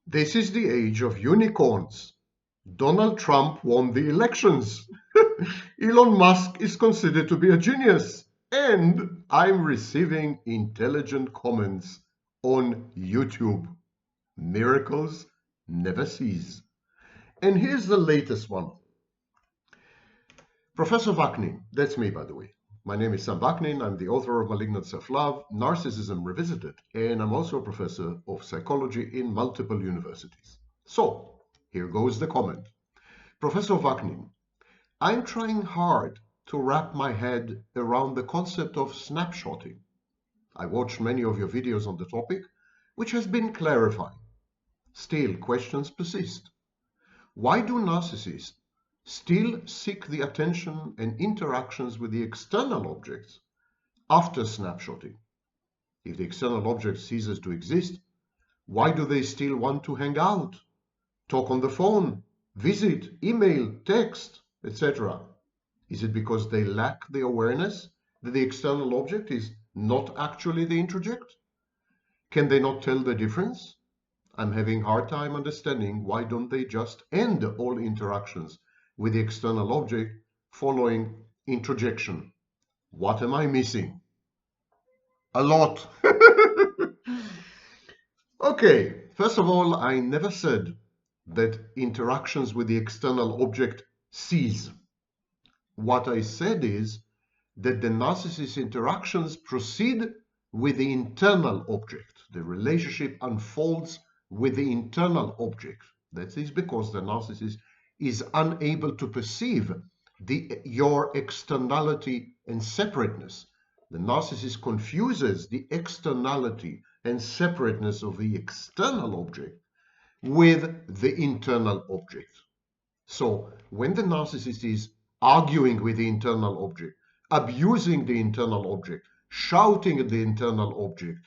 This is the age of unicorns. Donald Trump won the elections. Elon Musk is considered to be a genius. And I'm receiving intelligent comments on YouTube. Miracles never cease. And here's the latest one. Professor Vaknin, that's me, by the way. My name is Sam Vaknin. I'm the author of Malignant Self-Love, Narcissism Revisited, and I'm also a professor of psychology in multiple universities. So, here goes the comment. Professor Vaknin, I'm trying hard to wrap my head around the concept of snapshotting. I watched many of your videos on the topic, which has been clarifying. Still, questions persist. Why do narcissists still seek the attention and interactions with the external objects after snapshotting? If the external object ceases to exist, why do they still want to hang out, talk on the phone, visit, email, text, etc.? Is it because they lack the awareness that the external object is not actually the introject? Can they not tell the difference? I'm having a hard time understanding why don't they just end all interactions with the external object following introjection. What am I missing? A lot. Okay, first of all, I never said that interactions with the external object cease. What I said is that the narcissist interactions proceed with the internal object. The relationship unfolds with the internal object. That is because the narcissist is unable to perceive your externality and separateness. The narcissist confuses the externality and separateness of the external object with the internal object. So when the narcissist is arguing with the internal object, abusing the internal object, shouting at the internal object,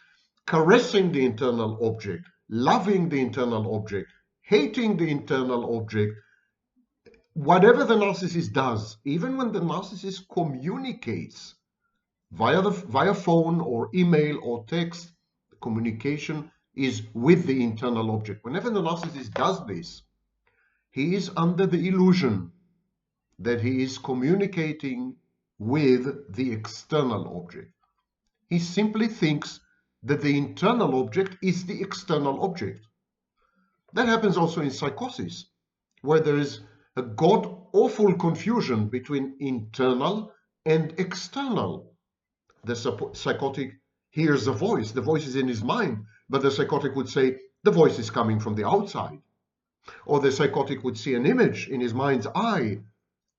caressing the internal object, loving the internal object, hating the internal object, whatever the narcissist does, even when the narcissist communicates via phone or email or text, the communication is with the internal object. Whenever the narcissist does this, he is under the illusion that he is communicating with the external object. He simply thinks that the internal object is the external object. That happens also in psychosis, where there is a god-awful confusion between internal and external. The psychotic hears a voice. The voice is in his mind, but the psychotic would say the voice is coming from the outside. Or the psychotic would see an image in his mind's eye,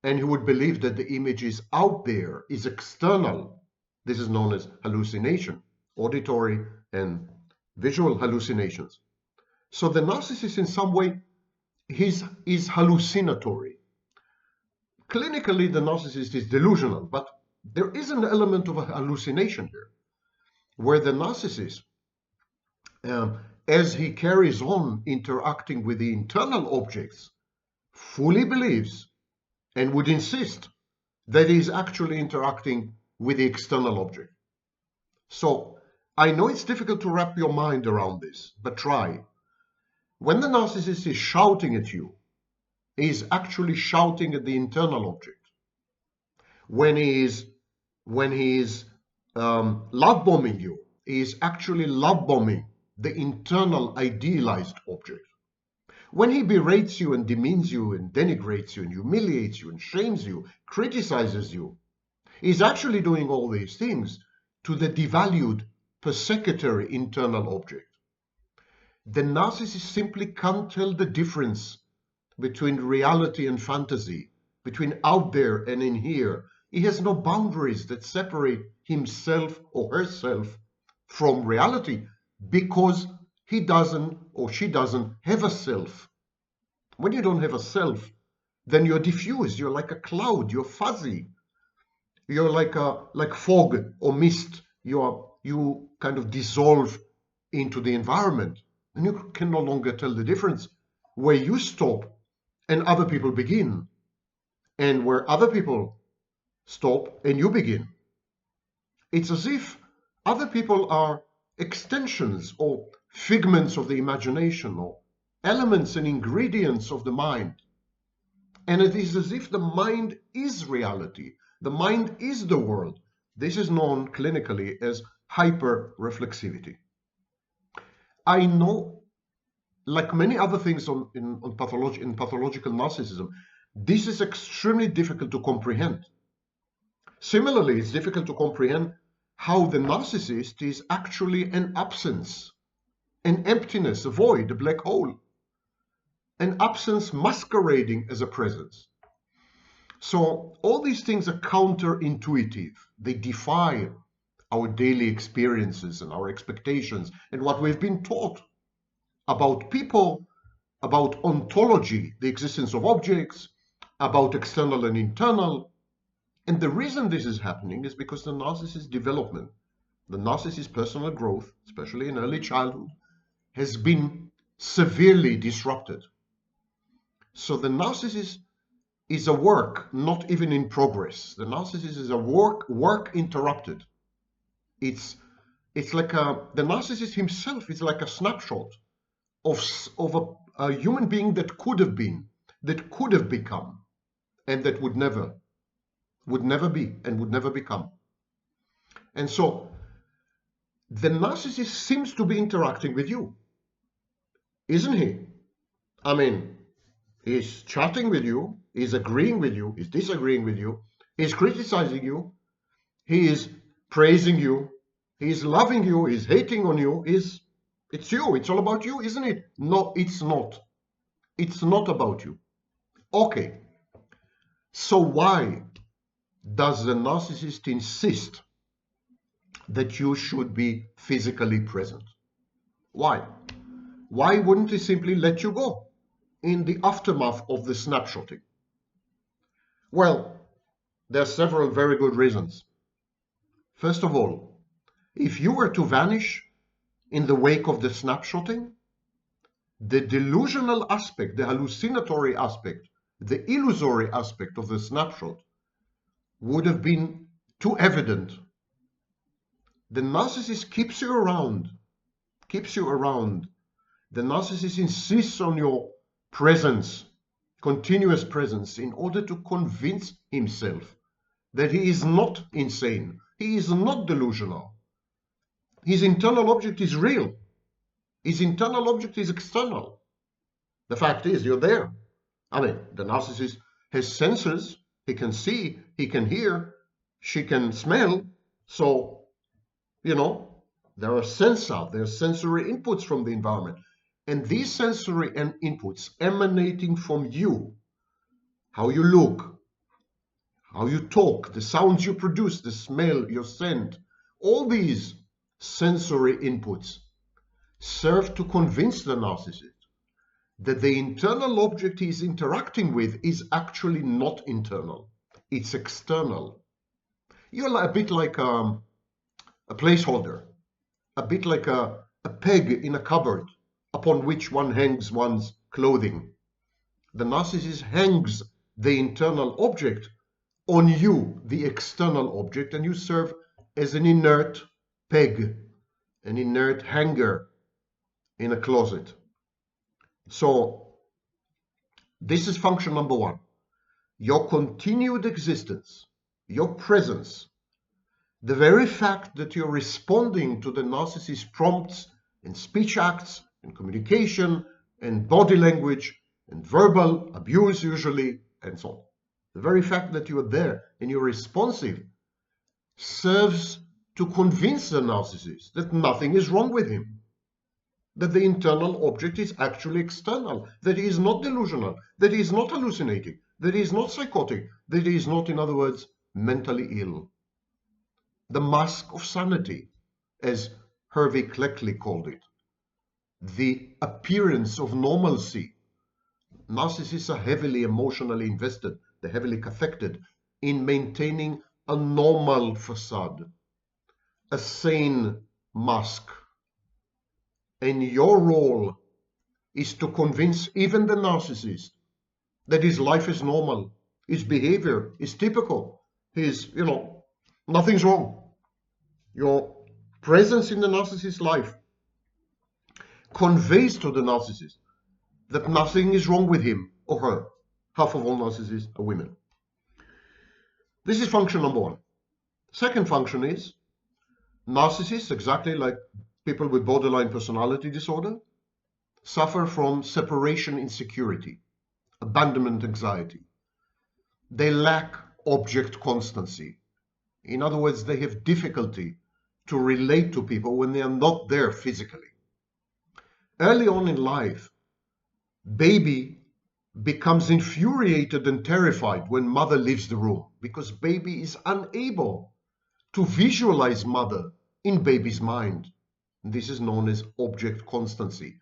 and he would believe that the image is out there, is external. This is known as hallucination, auditory and visual hallucinations. So the narcissist in some way is hallucinatory. Clinically, the narcissist is delusional, but there is an element of a hallucination here, where the narcissist, as he carries on interacting with the internal objects, fully believes and would insist that he is actually interacting with the external object. So I know it's difficult to wrap your mind around this, but try. When the narcissist is shouting at you, he is actually shouting at the internal object. When he is love bombing you, he is actually love bombing the internal idealized object. When he berates you and demeans you and denigrates you and humiliates you and shames you, criticizes you, he's actually doing all these things to the devalued, persecutory internal object. The narcissist simply can't tell the difference between reality and fantasy, between out there and in here. He has no boundaries that separate himself or herself from reality because he doesn't or she doesn't have a self. When you don't have a self, then you're diffused, you're like a cloud, you're fuzzy, you're like fog or mist. You kind of dissolve into the environment, and you can no longer tell the difference where you stop and other people begin, and where other people stop and you begin. It's as if other people are extensions or figments of the imagination or elements and ingredients of the mind. And it is as if the mind is reality. The mind is the world. This is known clinically as hyper-reflexivity. I know, like many other things in pathological narcissism, this is extremely difficult to comprehend. Similarly, it's difficult to comprehend how the narcissist is actually an absence, an emptiness, a void, a black hole, an absence masquerading as a presence. So all these things are counterintuitive. They defy our daily experiences and our expectations and what we've been taught about people, about ontology, the existence of objects, about external and internal. And the reason this is happening is because the narcissist development, the narcissist personal growth, especially in early childhood, has been severely disrupted. So the narcissist is a work not even in progress. The narcissist is a work interrupted. It's like the narcissist himself is like a snapshot of a human being that could have been, that could have become, and that would never be and would never become. And so the narcissist seems to be interacting with you, isn't he? I mean, he's chatting with you, he's agreeing with you, he's disagreeing with you, he's criticizing you, he is praising you, he's loving you, he's hating on you, it's you, it's all about you, isn't it? No, it's not. It's not about you. Okay, so why does the narcissist insist that you should be physically present? Why? Why wouldn't he simply let you go in the aftermath of the snapshotting? Well, there are several very good reasons. First of all, if you were to vanish in the wake of the snapshotting, the delusional aspect, the hallucinatory aspect, the illusory aspect of the snapshot would have been too evident. The narcissist keeps you around. The narcissist insists on your presence, continuous presence, in order to convince himself that he is not insane, he is not delusional. His internal object is real. His internal object is external. The fact is, you're there. I mean, the narcissist has senses. He can see, he can hear, she can smell. So, you know, there are sensory inputs from the environment. And these sensory inputs emanating from you, how you look, how you talk, the sounds you produce, the smell, your scent, all these sensory inputs serve to convince the narcissist that the internal object he's interacting with is actually not internal, it's external. You're a bit like a placeholder, a bit like a peg in a cupboard upon which one hangs one's clothing. The narcissist hangs the internal object on you, the external object, and you serve as an inert peg, an inert hanger in a closet. So this is function number one. Your continued existence, your presence, the very fact that you're responding to the narcissist's prompts and speech acts and communication and body language and verbal abuse usually and so on. The very fact that you are there and you're responsive serves to convince the narcissist that nothing is wrong with him, that the internal object is actually external, that he is not delusional, that he is not hallucinating, that he is not psychotic, that he is not, in other words, mentally ill. The mask of sanity, as Hervey Cleckley called it, the appearance of normalcy. Narcissists are heavily emotionally invested, they're heavily cathected in maintaining a normal facade, a sane mask. And your role is to convince even the narcissist that his life is normal, his behavior is typical, nothing's wrong. Your presence in the narcissist's life conveys to the narcissist that nothing is wrong with him or her. Half of all narcissists are women. This is function number one. Second function is narcissists, exactly like people with borderline personality disorder, suffer from separation insecurity, abandonment anxiety. They lack object constancy. In other words, they have difficulty to relate to people when they are not there physically. Early on in life, baby becomes infuriated and terrified when mother leaves the room because baby is unable to visualize mother in baby's mind. This is known as object constancy.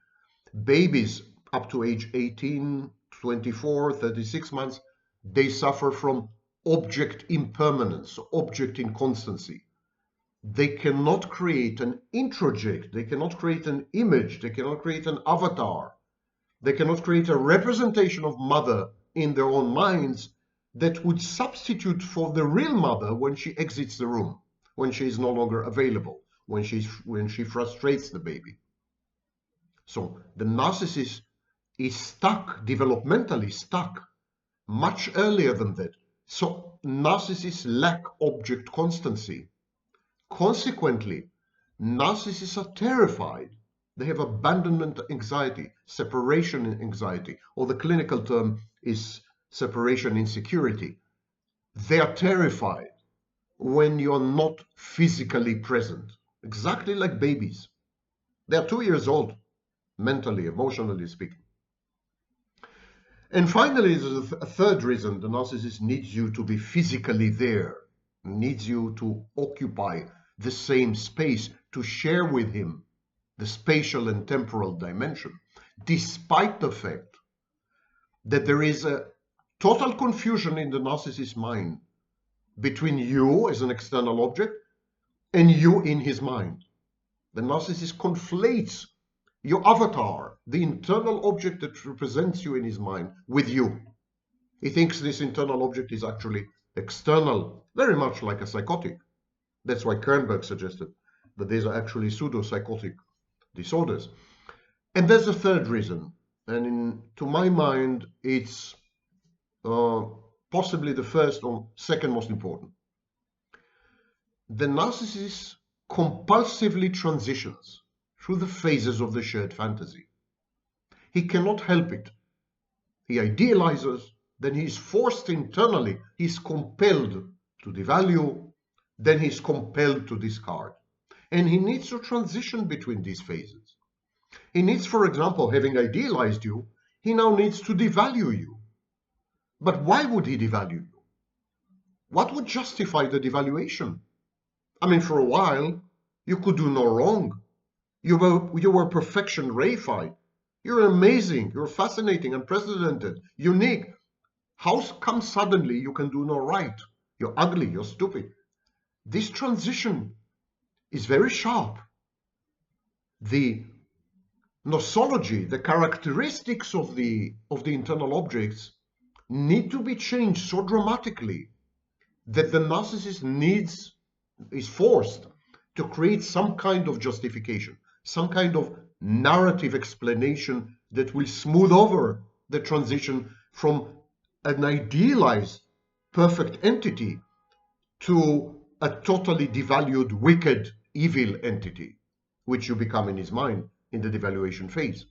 Babies up to age 18, 24, 36 months, they suffer from object impermanence, object inconstancy. They cannot create an introject, they cannot create an image, they cannot create an avatar, they cannot create a representation of mother in their own minds that would substitute for the real mother when she exits the room, when she is no longer available, when she frustrates the baby. So the narcissist is stuck, developmentally stuck, much earlier than that. So narcissists lack object constancy. Consequently, narcissists are terrified. They have abandonment anxiety, separation anxiety, or the clinical term is separation insecurity. They are terrified when you're not physically present, exactly like babies. They're 2 years old, mentally, emotionally speaking. And finally, there's a third reason the narcissist needs you to be physically there, needs you to occupy the same space, to share with him the spatial and temporal dimension, despite the fact that there is a total confusion in the narcissist's mind between you as an external object and you in his mind. The narcissist conflates your avatar, the internal object that represents you in his mind, with you. He thinks this internal object is actually external, very much like a psychotic. That's why Kernberg suggested that these are actually pseudo-psychotic disorders. And there's a third reason, and to my mind, it's possibly the first or second most important. The narcissist compulsively transitions through the phases of the shared fantasy. He cannot help it. He idealizes, then he's forced internally, he's compelled to devalue, then he's compelled to discard. And he needs to transition between these phases. He needs, for example, having idealized you, he now needs to devalue you. But why would he devalue you? What would justify the devaluation? I mean, for a while, you could do no wrong. You were perfection reified. You're amazing, you're fascinating, unprecedented, unique. How come suddenly you can do no right? You're ugly, you're stupid. This transition is very sharp. The nosology, the characteristics of the internal objects need to be changed so dramatically that the narcissist is forced to create some kind of justification, some kind of narrative explanation that will smooth over the transition from an idealized perfect entity to a totally devalued, wicked, evil entity, which you become in his mind in the devaluation phase.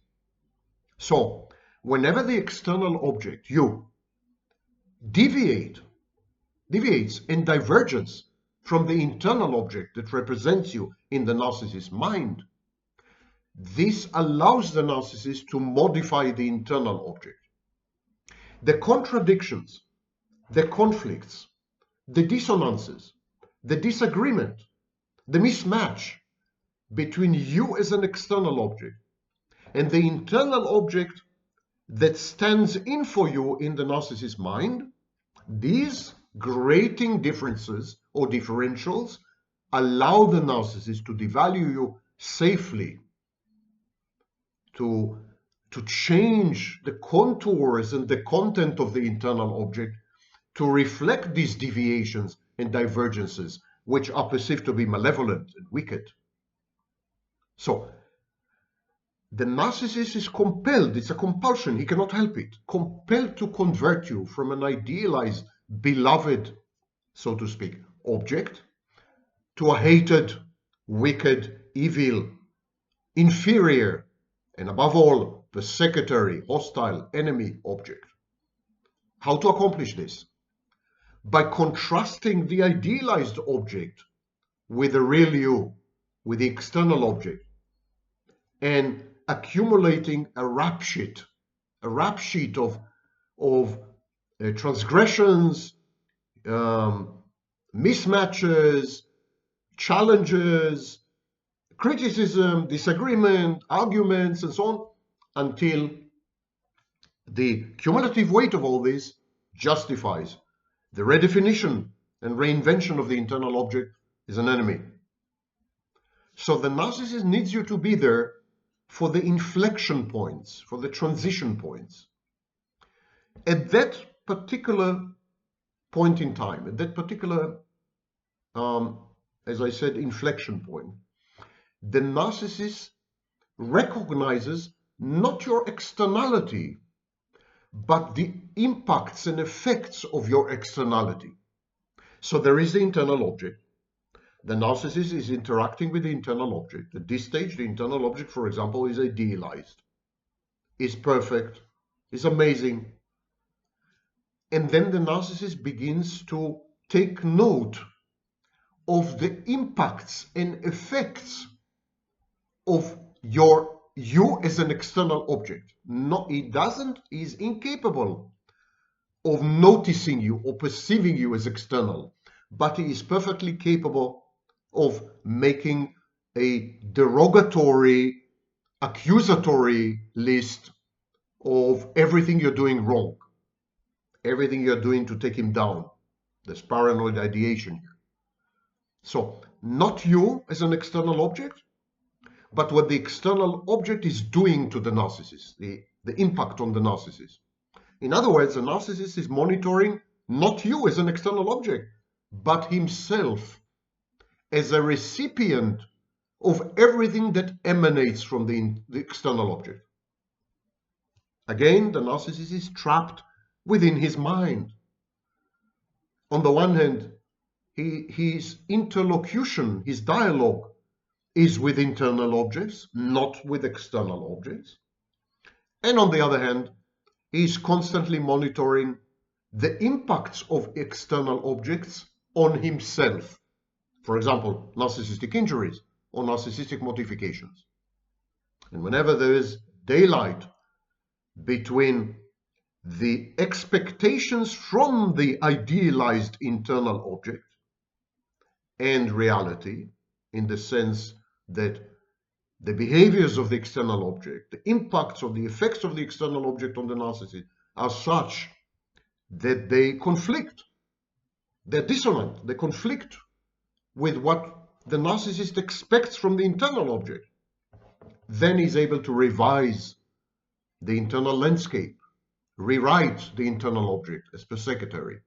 So, whenever the external object, you, deviates and diverges from the internal object that represents you in the narcissist's mind, this allows the narcissist to modify the internal object. The contradictions, the conflicts, the dissonances, the disagreement, the mismatch between you as an external object and the internal object that stands in for you in the narcissist's mind, these grating differences or differentials allow the narcissist to devalue you safely, to change the contours and the content of the internal object to reflect these deviations and divergences, which are perceived to be malevolent and wicked. So, The narcissist is compelled, it's a compulsion, he cannot help it, compelled to convert you from an idealized, beloved, so to speak, object to a hated, wicked, evil, inferior, and above all, persecutory, hostile, enemy object. How to accomplish this? By contrasting the idealized object with the real you, with the external object, and accumulating a rap sheet of transgressions, mismatches, challenges, criticism, disagreement, arguments, and so on, until the cumulative weight of all this justifies the redefinition and reinvention of the internal object as an enemy. So the narcissist needs you to be there for the inflection points, for the transition points. At that particular point in time, at that particular, as I said, inflection point, the narcissist recognizes not your externality, but the impacts and effects of your externality. So there is the internal object. The narcissist is interacting with the internal object. At this stage, the internal object, for example, is idealized, is perfect, is amazing. And then the narcissist begins to take note of the impacts and effects of you as an external object. No, he's incapable of noticing you or perceiving you as external, but he is perfectly capable of making a derogatory, accusatory list of everything you're doing wrong, everything you're doing to take him down. There's paranoid ideation here. So not you as an external object, but what the external object is doing to the narcissist, the impact on the narcissist. In other words, the narcissist is monitoring not you as an external object, but himself as a recipient of everything that emanates from the external object. Again, the narcissist is trapped within his mind. On the one hand, his interlocution, his dialogue is with internal objects, not with external objects. And on the other hand, he is constantly monitoring the impacts of external objects on himself. For example, narcissistic injuries or narcissistic modifications. And whenever there is daylight between the expectations from the idealized internal object and reality, in the sense that the behaviors of the external object, the impacts of the effects of the external object on the narcissist are such that they conflict. They're dissonant. They conflict with what the narcissist expects from the internal object. Then he's able to revise the internal landscape, rewrite the internal object as persecutory,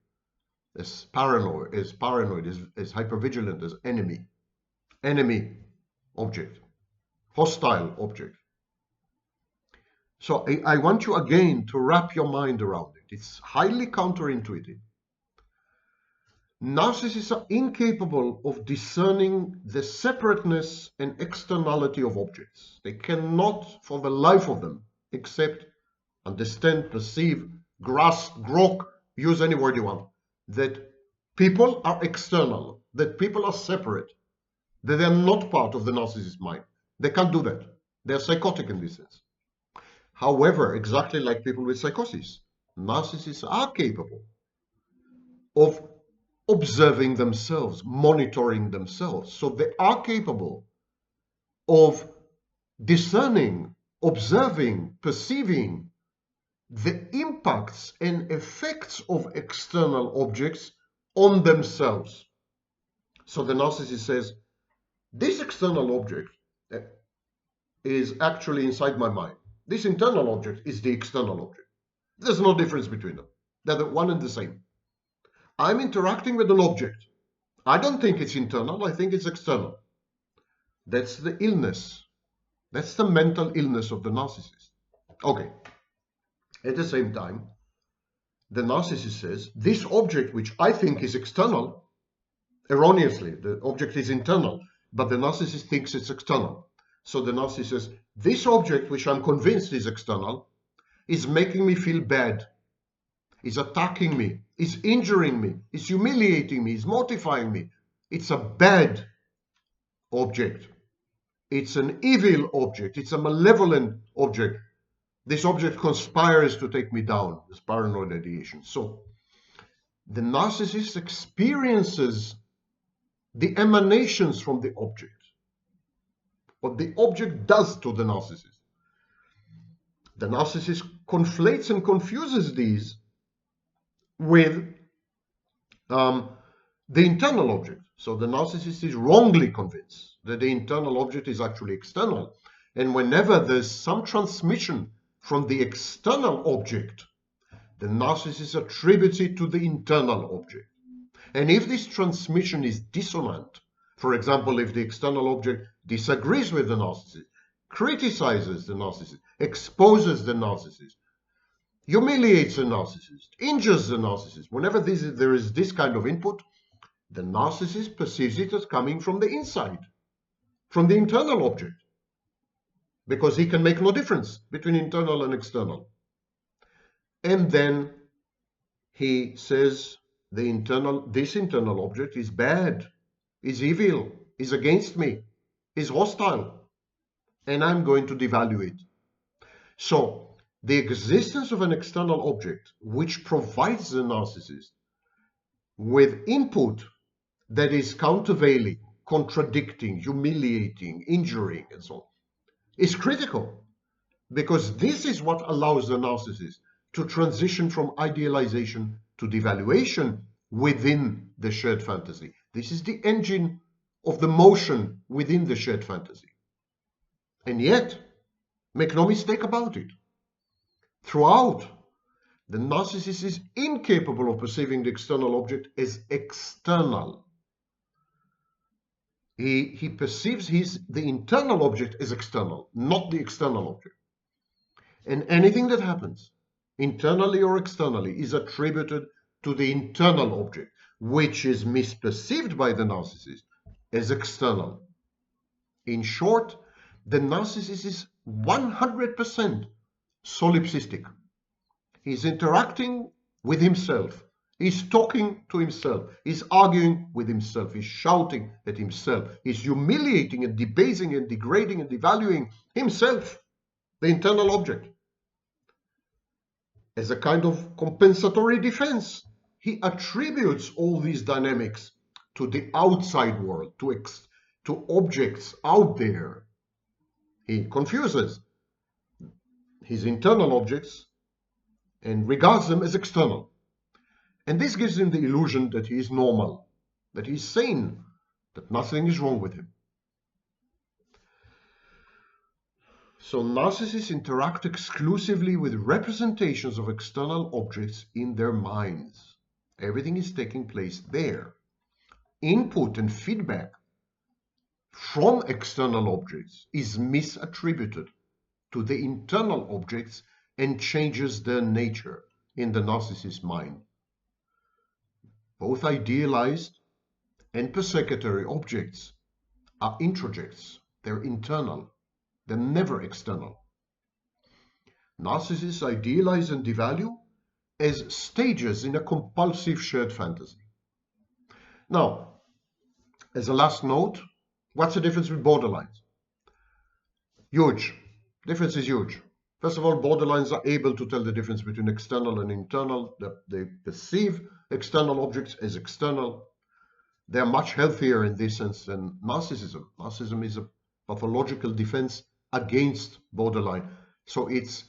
as paranoid, as hypervigilant, as enemy object, hostile object. So I want you again to wrap your mind around it. It's highly counterintuitive. Narcissists are incapable of discerning the separateness and externality of objects. They cannot, for the life of them, accept, understand, perceive, grasp, grok, use any word you want, that people are external, that people are separate, that they are not part of the narcissist's mind. They can't do that. They are psychotic in this sense. However, exactly like people with psychosis, narcissists are capable of observing themselves, monitoring themselves. So they are capable of discerning, observing, perceiving the impacts and effects of external objects on themselves. So the narcissist says, this external object is actually inside my mind. This internal object is the external object. There's no difference between them. They're the one and the same. I'm interacting with an object. I don't think it's internal, I think it's external. That's the illness That's the mental illness of the narcissist. Okay. At the same time, the narcissist says, this object which I think is external, erroneously, the object is internal, but the narcissist thinks it's external. So the narcissist says, this object which I'm convinced is external is making me feel bad, is attacking me, is injuring me, is humiliating me, is mortifying me. It's a bad object. It's an evil object. It's a malevolent object. This object conspires to take me down, this paranoid ideation. So the narcissist experiences the emanations from the object, what the object does to the narcissist. The narcissist conflates and confuses these with the internal object. So the narcissist is wrongly convinced that the internal object is actually external. And whenever there's some transmission from the external object, the narcissist attributes it to the internal object. And if this transmission is dissonant, for example, if the external object disagrees with the narcissist, criticizes the narcissist, exposes the narcissist, humiliates the narcissist, injures the narcissist, whenever there is this kind of input, the narcissist perceives it as coming from the inside, from the internal object, because he can make no difference between internal and external. And then he says this internal object is bad, is evil, is against me, is hostile, and I'm going to devalue it. So the existence of an external object which provides the narcissist with input that is countervailing, contradicting, humiliating, injuring, and so on, is critical, because this is what allows the narcissist to transition from idealization to devaluation within the shared fantasy. This is the engine of the motion within the shared fantasy. And yet, make no mistake about it, throughout, the narcissist is incapable of perceiving the external object as external. He perceives the internal object as external, not the external object. And anything that happens, internally or externally, is attributed to the internal object, which is misperceived by the narcissist as external. In short, the narcissist is 100% solipsistic. He's interacting with himself. He's talking to himself. He's arguing with himself. He's shouting at himself. He's humiliating and debasing and degrading and devaluing himself, the internal object. As a kind of compensatory defense, he attributes all these dynamics to the outside world, to objects out there. He confuses his internal objects and regards them as external. And this gives him the illusion that he is normal, that he is sane, that nothing is wrong with him. So narcissists interact exclusively with representations of external objects in their minds. Everything is taking place there. Input and feedback from external objects is misattributed to the internal objects and changes their nature in the narcissist's mind. Both idealized and persecutory objects are introjects. They're internal. They're never external. Narcissists idealize and devalue as stages in a compulsive shared fantasy. Now, as a last note, what's the difference with borderlines? Huge. Difference is huge. First of all, borderlines are able to tell the difference between external and internal. They perceive external objects as external. They're much healthier in this sense than narcissism. Narcissism is a pathological defense against borderline. So it's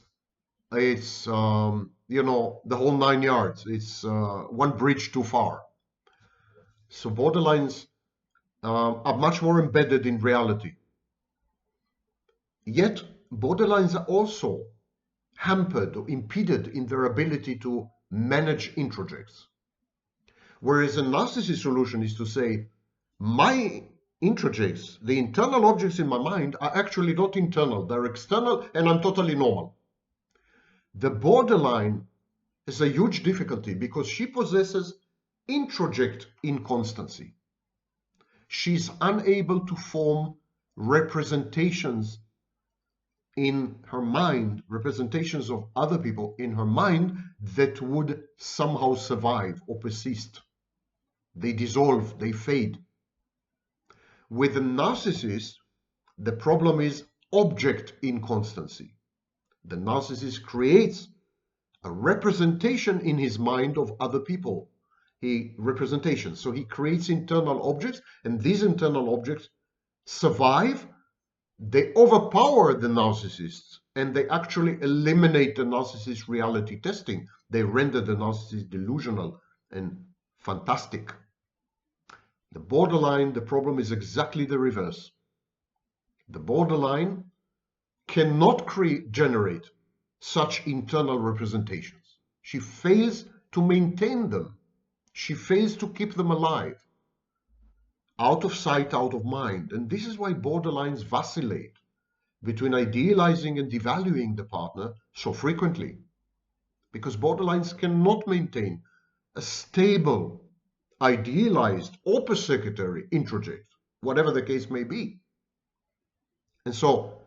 you know, the whole 9 yards. It's one bridge too far. So borderlines are much more embedded in reality. Yet borderlines are also hampered or impeded in their ability to manage introjects. Whereas a narcissist solution is to say, my introjects, the internal objects in my mind, are actually not internal, they're external, and I'm totally normal. The borderline is a huge difficulty because she possesses introject inconstancy. She's unable to form representations in her mind, representations of other people in her mind that would somehow survive or persist. They dissolve, they fade. With a narcissist, the problem is object inconstancy. The narcissist creates a representation in his mind of other people. So he creates internal objects, and these internal objects survive. They overpower the narcissists, and they actually eliminate the narcissist reality testing. They render the narcissist delusional and fantastic. The borderline, the problem is exactly the reverse. The borderline cannot generate such internal representations. She fails to maintain them. She fails to keep them alive. Out of sight, out of mind. And this is why borderlines vacillate between idealizing and devaluing the partner so frequently. Because borderlines cannot maintain a stable, idealized, or persecutory introject, whatever the case may be. And so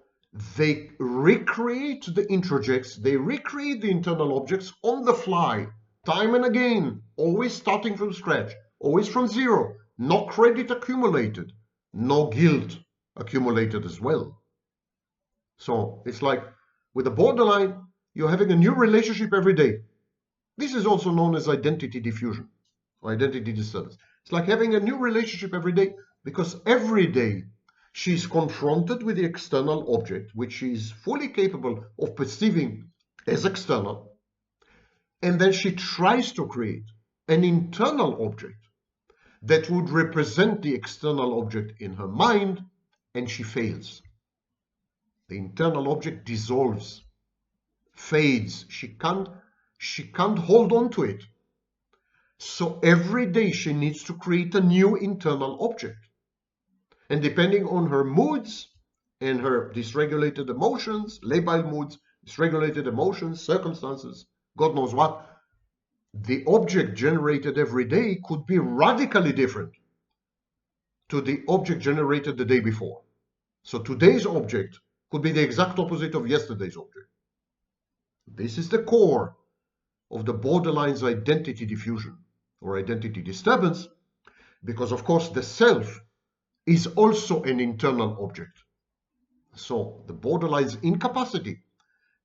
they recreate the introjects, they recreate the internal objects on the fly, time and again, always starting from scratch, always from zero, no credit accumulated, no guilt accumulated as well. So it's like with a borderline, you're having a new relationship every day. This is also known as identity diffusion or identity disturbance. It's like having a new relationship every day because every day she's confronted with the external object, which she is fully capable of perceiving as external. And then she tries to create an internal object that would represent the external object in her mind, and she fails. The internal object dissolves, fades. She can't hold on to it. So every day she needs to create a new internal object. And depending on her moods and her dysregulated emotions, labile moods, dysregulated emotions, circumstances, God knows what, the object generated every day could be radically different to the object generated the day before. So today's object could be the exact opposite of yesterday's object. This is the core of the borderline's identity diffusion or identity disturbance, because of course the self is also an internal object. So the borderline's incapacity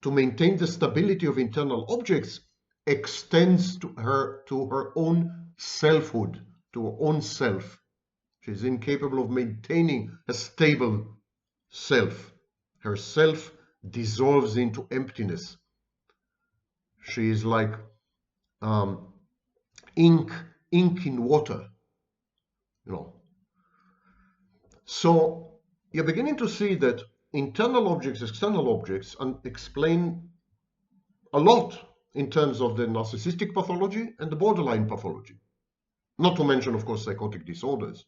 to maintain the stability of internal objects extends to her own selfhood, to her own self. She's incapable of maintaining a stable self. Her self dissolves into emptiness. She is like ink in water, you know. So you're beginning to see that internal objects, external objects, explain a lot in terms of the narcissistic pathology and the borderline pathology. Not to mention, of course, psychotic disorders.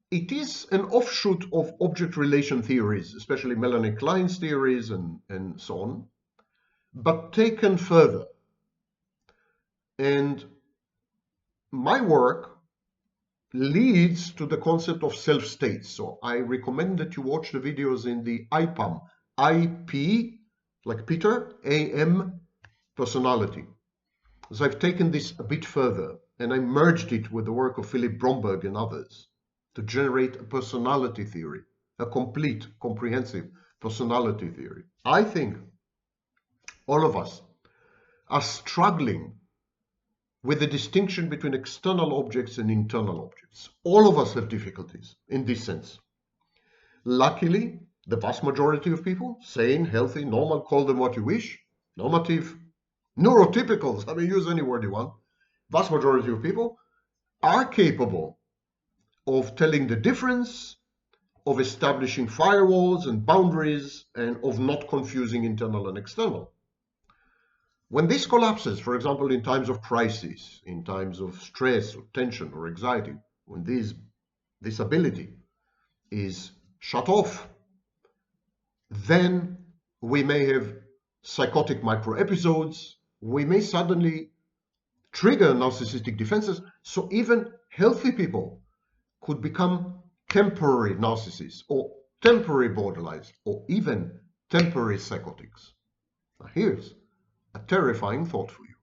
It is an offshoot of object relation theories, especially Melanie Klein's theories and so on, but taken further. And my work leads to the concept of self-states. So I recommend that you watch the videos in the IPAM, IP, like Peter, AM, personality. So I've taken this a bit further and I merged it with the work of Philip Bromberg and others to generate a personality theory, a complete, comprehensive personality theory. I think all of us are struggling with the distinction between external objects and internal objects. All of us have difficulties in this sense. Luckily, the vast majority of people, sane, healthy, normal, call them what you wish, normative, neurotypicals, I mean, use any word you want, vast majority of people are capable of telling the difference, of establishing firewalls and boundaries, and of not confusing internal and external. When this collapses, for example, in times of crisis, in times of stress or tension or anxiety, when these this ability is shut off, then we may have psychotic micro-episodes, we may suddenly trigger narcissistic defenses, so even healthy people could become temporary narcissists or temporary borderlines or even temporary psychotics. Now here's a terrifying thought for you.